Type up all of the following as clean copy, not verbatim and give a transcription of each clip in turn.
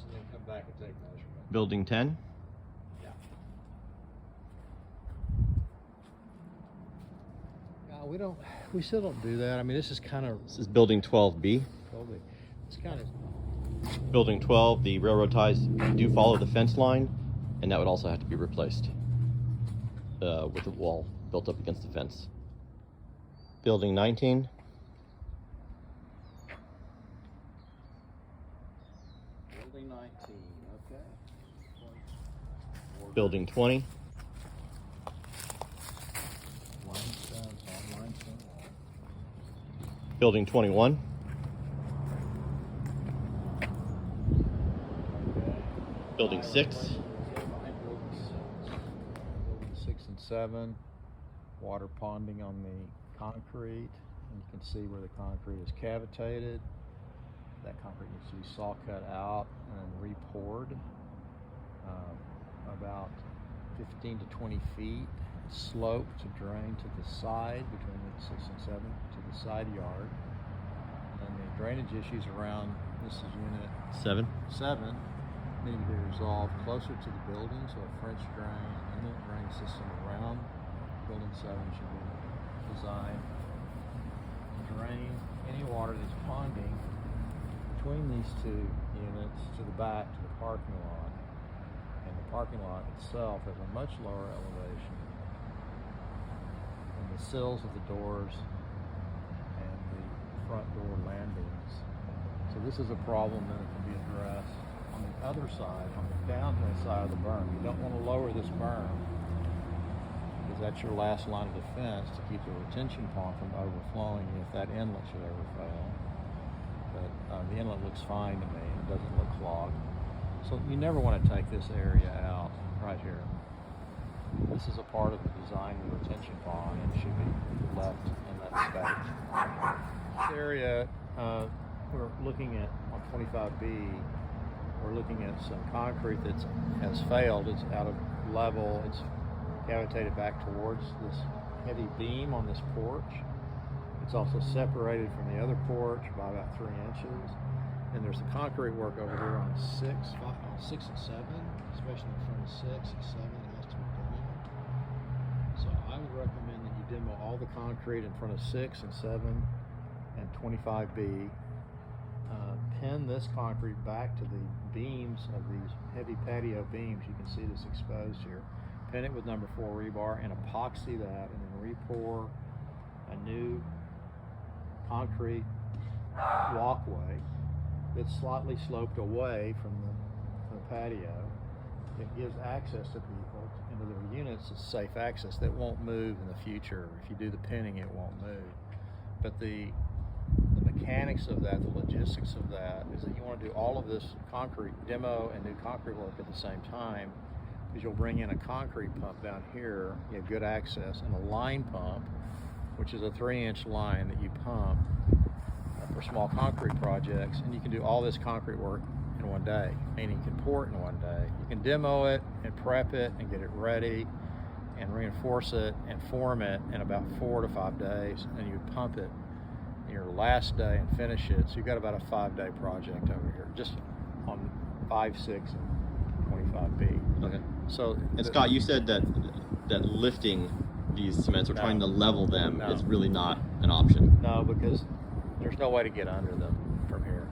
and then come back and take measurement. Building 10. Yeah. We still don't do that. I mean, this is kind of, This is building 12B. it's kind of, Building 12, the railroad ties do follow the fence line, and that would also have to be replaced with the wall built up against the fence. Building 19. building 19, okay. Building 20. Limestone, all limestone wall. Building 21. Building 6. Building 6 and 7, water ponding on the concrete, and you can see where the concrete is cavitated. That concrete needs to be saw cut out and then re-poured about 15 to 20 feet, slope to drain to the side between the 6 and 7 to the side yard. And the drainage issues around, this is unit 7. 7, need to be resolved closer to the building, so a French drain and inlet drain system around building 7 should be designed to drain any water that's ponding between these two units to the back to the parking lot. And the parking lot itself has a much lower elevation than the sills of the doors and the front door landings. So this is a problem that can be addressed on the other side, on the downhill side of the berm. You don't want to lower this berm because that's your last line of defense to keep the retention pond from overflowing if that inlet should ever fail. But the inlet looks fine to me. It doesn't look clogged. So you never want to take this area out right here. This is a part of the design of the retention pond and should be left in that state. This area we're looking at on 25B, we're looking at some concrete that has failed. It's out of level. It's cavitated back towards this heavy beam on this porch. It's also separated from the other porch by about 3 inches. And there's the concrete work over here on 6 and 7, especially in front of 6 and 7. It has to be done. So I would recommend that you demo all the concrete in front of 6 and 7 and 25B. Pin this concrete back to the beams of these heavy patio beams. You can see this exposed here. Pin it with number 4 rebar and epoxy that, and then re-pour a new concrete walkway that's slightly sloped away from the patio. It gives access to people into their units. It's safe access that won't move in the future. If you do the pinning, it won't move. But the mechanics of that, the logistics of that, is that you want to do all of this concrete demo and new concrete work at the same time, because you'll bring in a concrete pump down here, you have good access, and a line pump, which is a 3-inch line that you pump for small concrete projects, and you can do all this concrete work in one day, meaning you can pour it in one day. You can demo it and prep it and get it ready and reinforce it and form it in about 4 to 5 days, and you pump it your last day and finish it. So you've got about a 5-day project over here, just on 5, 6, and 25B. Okay. So, and Scott, you said that lifting these cements or trying to level them is really not an option. No, because there's no way to get under them from here.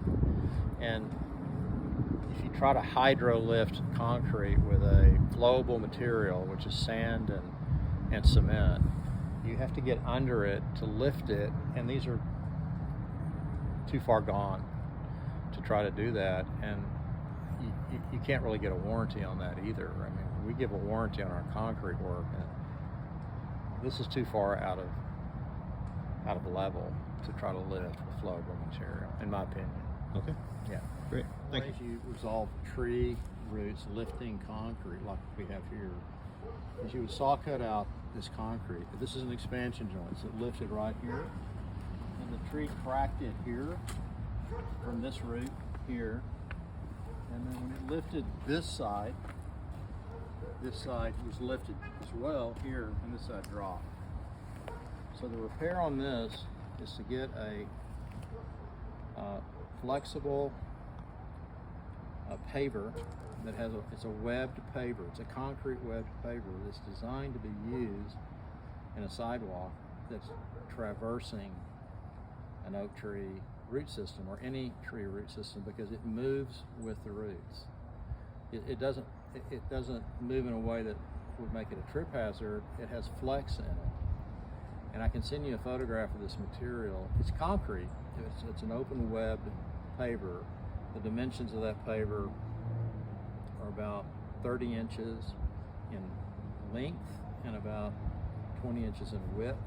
And if you try to hydro lift concrete with a flowable material, which is sand and cement, you have to get under it to lift it, and these are too far gone to try to do that, and you can't really get a warranty on that either. I mean, we give a warranty on our concrete work, and this is too far out of level to try to lift with flowable material, in my opinion. Okay. Yeah. Great. Thank you. If you resolve tree roots lifting concrete like we have here, is you would saw cut out this concrete. This is an expansion joint, so it lifted right here, and the tree cracked it here from this root here, and then when it lifted this side was lifted as well here, and this side dropped. So the repair on this is to get a flexible paver that has it's a webbed paver. It's a concrete webbed paver that's designed to be used in a sidewalk that's traversing an oak tree root system or any tree root system, because it moves with the roots. It doesn't move in a way that would make it a trip hazard. It has flex in it. And I can send you a photograph of this material. It's concrete. It's an open webbed paver. The dimensions of that paver are about 30 inches in length and about 20 inches in width,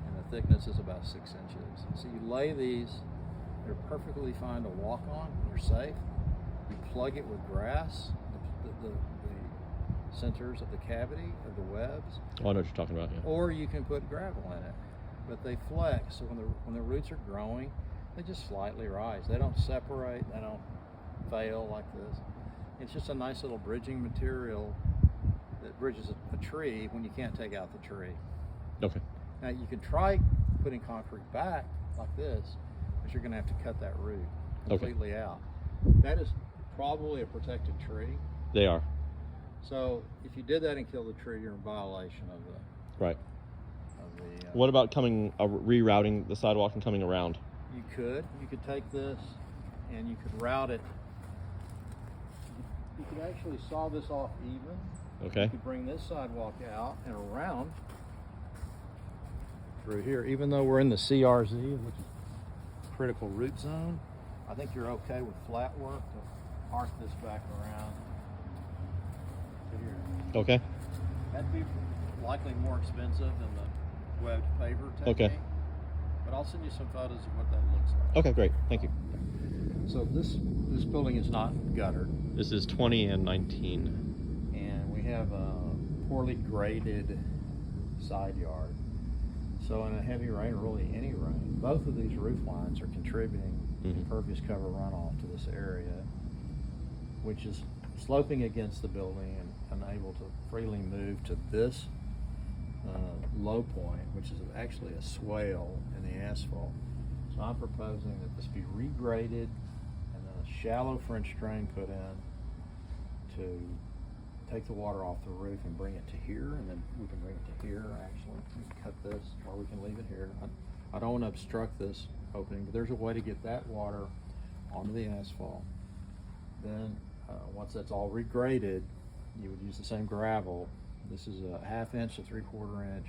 and the thickness is about 6 inches. So you lay these, they're perfectly fine to walk on, you're safe. You plug it with grass, the centers of the cavity of the webs. Oh, I know what you're talking about, yeah. Or you can put gravel in it, but they flex. So when the roots are growing, they just slightly rise. They don't separate. They don't fail like this. It's just a nice little bridging material that bridges a tree when you can't take out the tree. Okay. Now you can try putting concrete back like this, but you're going to have to cut that root completely out. That is probably a protected tree. They are. So if you did that and killed the tree, you're in violation of the. Right. Of the. What about rerouting the sidewalk and coming around? You could take this and you could route it. You could actually saw this off even. Okay. You could bring this sidewalk out and around through here. Even though we're in the CRZ, which is critical root zone, I think you're okay with flat work to arc this back around to here. Okay. That'd be likely more expensive than the webbed paver technique. Okay. But I'll send you some photos of what that looks like. Okay, great. Thank you. So this building is not guttered, This is 20 and 19. and we have a poorly graded side yard. So in a heavy rain, or really any rain, both of these roof lines are contributing impervious cover runoff to this area, which is sloping against the building and unable to freely move to this low point, which is actually a swale in the asphalt. So I'm proposing that this be regraded and then a shallow French drain put in to take the water off the roof and bring it to here, and then we can bring it to here. Actually, we can cut this, or we can leave it here. I don't want to obstruct this opening, but there's a way to get that water onto the asphalt. Then once that's all regraded, you would use the same gravel. This is a 1/2 inch to 3/4 inch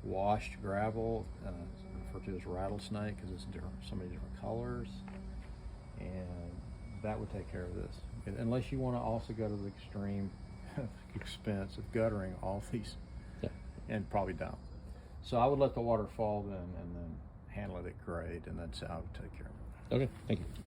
washed gravel, referred to as rattlesnake because it's so many different colors, and that would take care of this. Unless you want to also go to the extreme expense of guttering all these, and probably don't. So I would let the water fall then, and then handle it at grade, and that's how I would take care of it. Okay, thank you.